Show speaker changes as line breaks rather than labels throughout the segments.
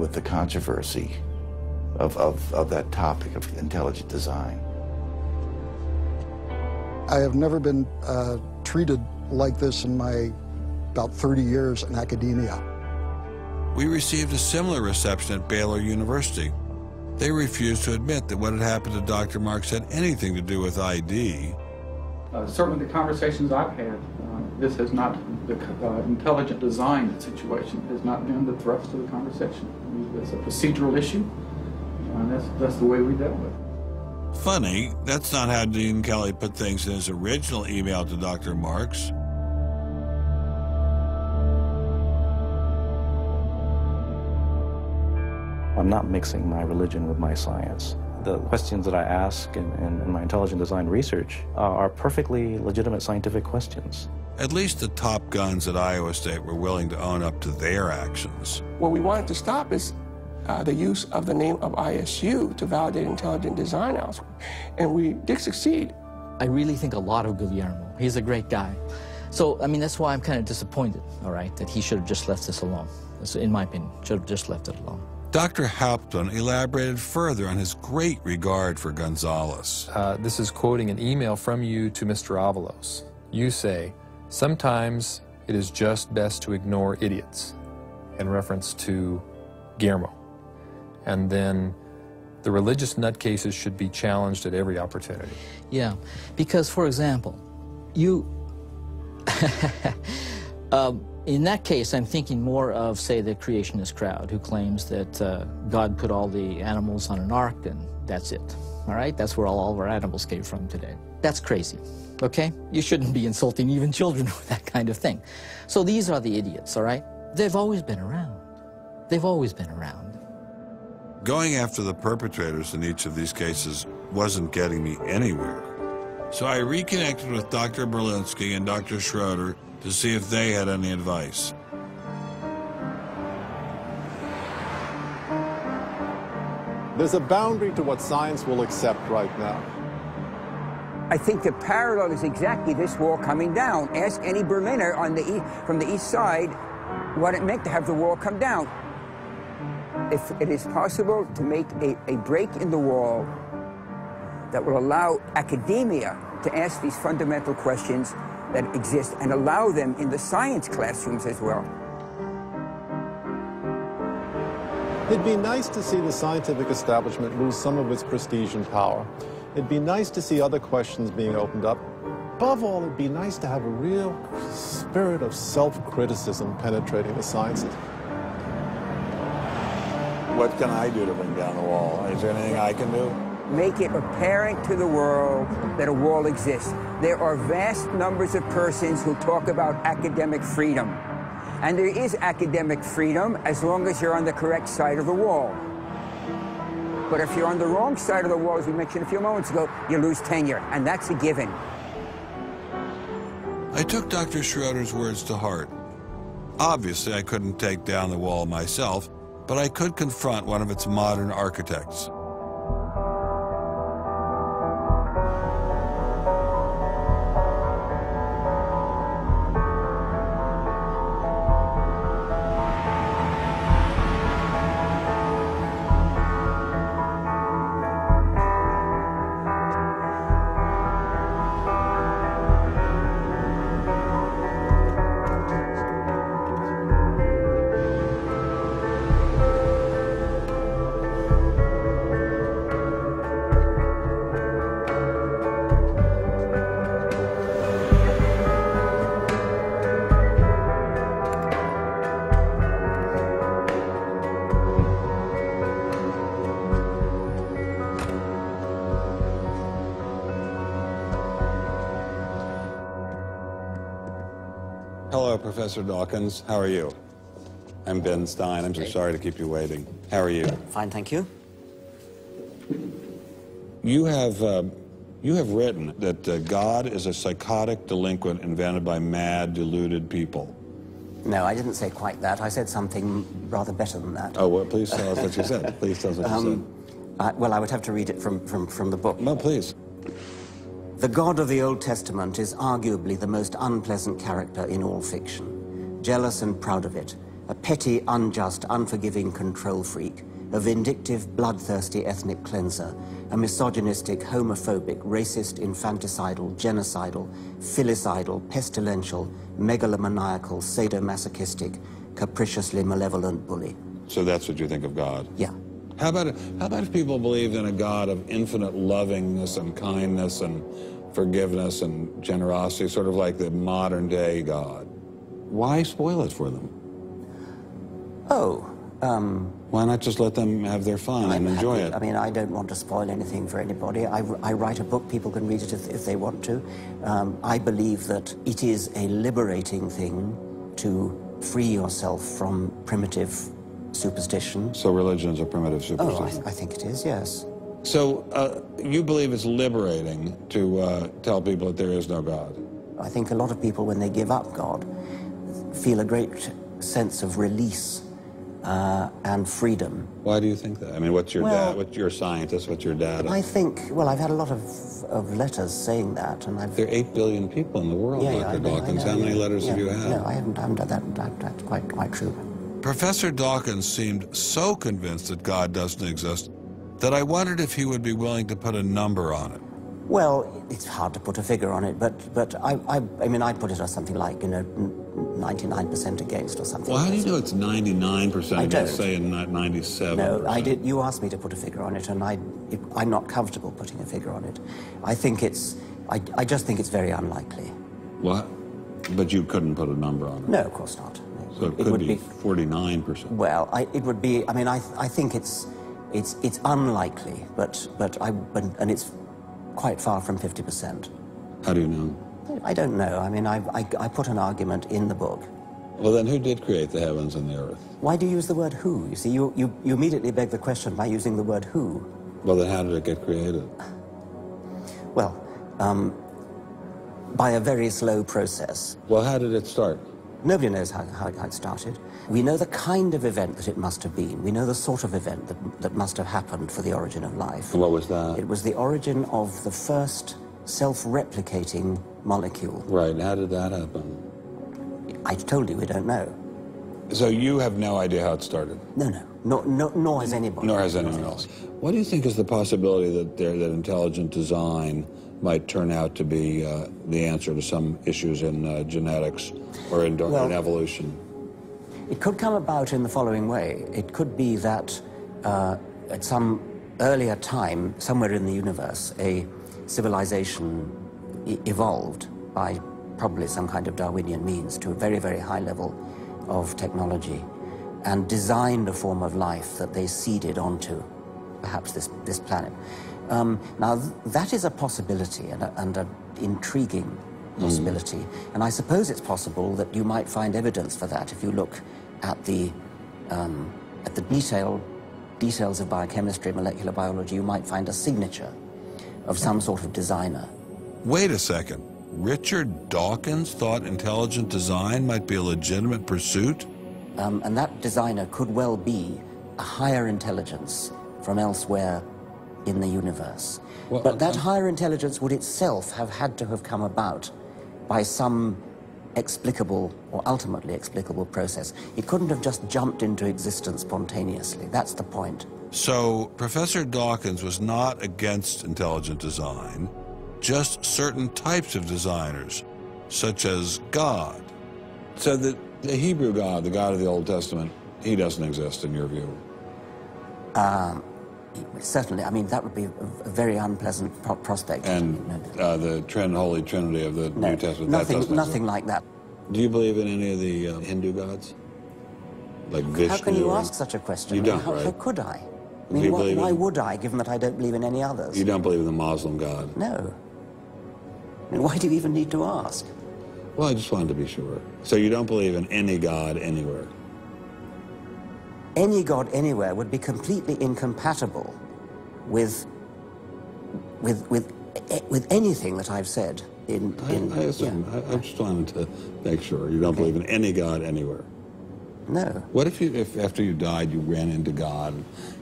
with the controversy of that topic of intelligent design.
I have never been treated like this in my about 30 years in academia.
We received a similar reception at Baylor University. They refused to admit that what had happened to Dr. Marks had anything to do with ID.
Certainly the conversations I've had, this has not, the intelligent design situation has not been the thrust of the conversation. It's a procedural issue, and that's the way we dealt with it.
Funny, that's not how Dean Kelly put things in his original email to Dr. Marks.
I'm not mixing my religion with my science. The questions that I ask in my intelligent design research are perfectly legitimate scientific questions.
At least the top guns at Iowa State were willing to own up to their actions.
What we wanted to stop is the use of the name of ISU to validate intelligent design elsewhere, and we did succeed.
I really think a lot of Guillermo. He's a great guy. So, I mean, that's why I'm kind of disappointed, all right, that he should have just left this alone. So, in my opinion, should have just left it alone.
Dr. Hauptmann elaborated further on his great regard for Gonzalez.
This is quoting an email from you to Mr. Avalos. You say, "Sometimes it is just best to ignore idiots," in reference to Guillermo. And then the religious nutcases should be challenged at every opportunity.
Yeah, because, for example, you... in that case, I'm thinking more of, say, the creationist crowd who claims that God put all the animals on an ark and that's it, all right? That's where all of our animals came from today. That's crazy, okay? You shouldn't be insulting even children with that kind of thing. So these are the idiots, all right? They've always been around. They've always been around.
Going after the perpetrators in each of these cases wasn't getting me anywhere. So I reconnected with Dr. Berlinski and Dr. Schroeder to see if they had any advice.
There's a boundary to what science will accept right now.
I think the parallel is exactly this wall coming down. Ask any Berliner on from the east side what it meant to have the wall come down. If it is possible to make a break in the wall that will allow academia to ask these fundamental questions that exist and allow them in the science classrooms as well.
It'd be nice to see the scientific establishment lose some of its prestige and power. It'd be nice to see other questions being opened up. Above all, it'd be nice to have a real spirit of self-criticism penetrating the sciences.
What can I do to bring down the wall? Is there anything I can do?
Make it apparent to the world that a wall exists. There are vast numbers of persons who talk about academic freedom. And there is academic freedom as long as you're on the correct side of the wall. But if you're on the wrong side of the wall, as we mentioned a few moments ago, you lose tenure, and that's a given.
I took Dr. Schroeder's words to heart. Obviously, I couldn't take down the wall myself, but I could confront one of its modern architects.
Hello, Professor Dawkins. How are you? I'm Ben Stein. I'm so sorry to keep you waiting. How are you?
Fine, thank you.
You have written that God is a psychotic delinquent invented by mad, deluded people.
No, I didn't say quite that. I said something rather better than that.
Oh, well, please tell us what you said. Please tell us what you said.
Well, I would have to read it from the book.
No, please.
The God of the Old Testament is arguably the most unpleasant character in all fiction. Jealous and proud of it, a petty, unjust, unforgiving control freak, a vindictive, bloodthirsty ethnic cleanser, a misogynistic, homophobic, racist, infanticidal, genocidal, filicidal, pestilential, megalomaniacal, sadomasochistic, capriciously malevolent bully.
So that's what you think of God?
Yeah.
How about if people believed in a God of infinite lovingness and kindness and forgiveness and generosity, sort of like the modern day God? Why spoil it for them?
Oh,
why not just let them have their fun and enjoy it?
I mean, I don't want to spoil anything for anybody. I write a book, people can read it if they want to. I believe that it is a liberating thing to free yourself from primitive superstition.
So religion's a primitive superstition?
Oh, I think it is, yes.
So you believe it's liberating to tell people that there is no God?
I think a lot of people, when they give up God, feel a great sense of release and freedom.
Why do you think that? I mean, what's your dad? What's your scientist? What's your dad?
I think, well, I've had a lot of letters saying that, and I've...
There are 8 billion people in the world, Dr. Dawkins. How many letters have you had?
No, I haven't done that. That's quite true.
Professor Dawkins seemed so convinced that God doesn't exist that I wondered if he would be willing to put a number on it.
Well, it's hard to put a figure on it, but I mean, I'd put it as something like, 99% against or something.
Well, how do you know it's 99% against, say, in 97%?
No, I did. You asked me to put a figure on it, and I'm not comfortable putting a figure on it. I think it's, I just think it's very unlikely.
What? But you couldn't put a number on it?
No, of course not.
So it could be 49%.
Well, it would be. I mean, I think it's unlikely, and it's quite far from 50%.
How do you know?
I don't know. I mean, I put an argument in the book.
Well, then who did create the heavens and the earth?
Why do you use the word who? You see, you immediately beg the question by using the word who.
Well, then how did it get created?
Well, by a very slow process.
Well, how did it start?
Nobody knows how it started. We know the kind of event that it must have been. We know the sort of event that must have happened for the origin of life.
And what was that?
It was the origin of the first self-replicating molecule.
Right. How did that happen?
I told you we don't know.
So you have no idea how it started?
No. Nor has anybody.
Nor has anyone else. What do you think is the possibility that intelligent design might turn out to be the answer to some issues in genetics or in evolution?
It could come about in the following way. It could be that at some earlier time, somewhere in the universe, a civilization evolved by probably some kind of Darwinian means to a very, very high level of technology and designed a form of life that they seeded onto, perhaps this planet. Now, that is a possibility and an intriguing possibility. And I suppose it's possible that you might find evidence for that if you look at the details of biochemistry, molecular biology. You might find a signature of some sort of designer.
Wait a second. Richard Dawkins thought intelligent design might be a legitimate pursuit?
And that designer could well be a higher intelligence from elsewhere in the universe. Well, but that higher intelligence would itself have had to have come about by some explicable or ultimately explicable process. It couldn't have just jumped into existence spontaneously. That's the point.
So Professor Dawkins was not against intelligent design, just certain types of designers, such as God.
So the Hebrew God, the God of the Old Testament, he doesn't exist in your view?
Certainly. I mean, that would be a very unpleasant prospect.
And the Holy Trinity of the New Testament,
nothing like that.
Do you believe in any of the Hindu gods? Like Vishnu?
How can you ask such a question?
You don't,
how could I? I mean, why would I, given that I don't believe in any others?
You don't believe in the Muslim God?
No. I mean, why do you even need to ask?
Well, I just wanted to be sure. So you don't believe in any God anywhere?
Any God anywhere would be completely incompatible with anything that I've said
I assume. Yeah. I just wanted to make sure. You don't believe in any God anywhere?
No.
What if after you died you ran into God?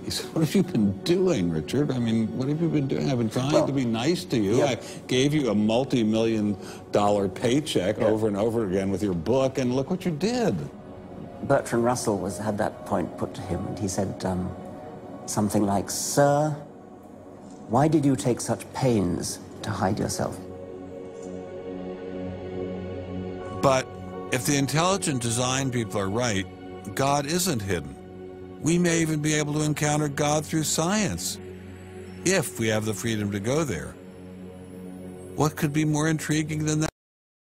He said, what have you been doing, Richard? I mean, what have you been doing? I've been trying to be nice to you. Yeah. I gave you a multi-million-dollar paycheck over and over again with your book, and look what you did.
Bertrand Russell had that point put to him, and he said something like, "Sir, why did you take such pains to hide yourself?"
But if the intelligent design people are right, God isn't hidden. We may even be able to encounter God through science, if we have the freedom to go there. What could be more intriguing than that?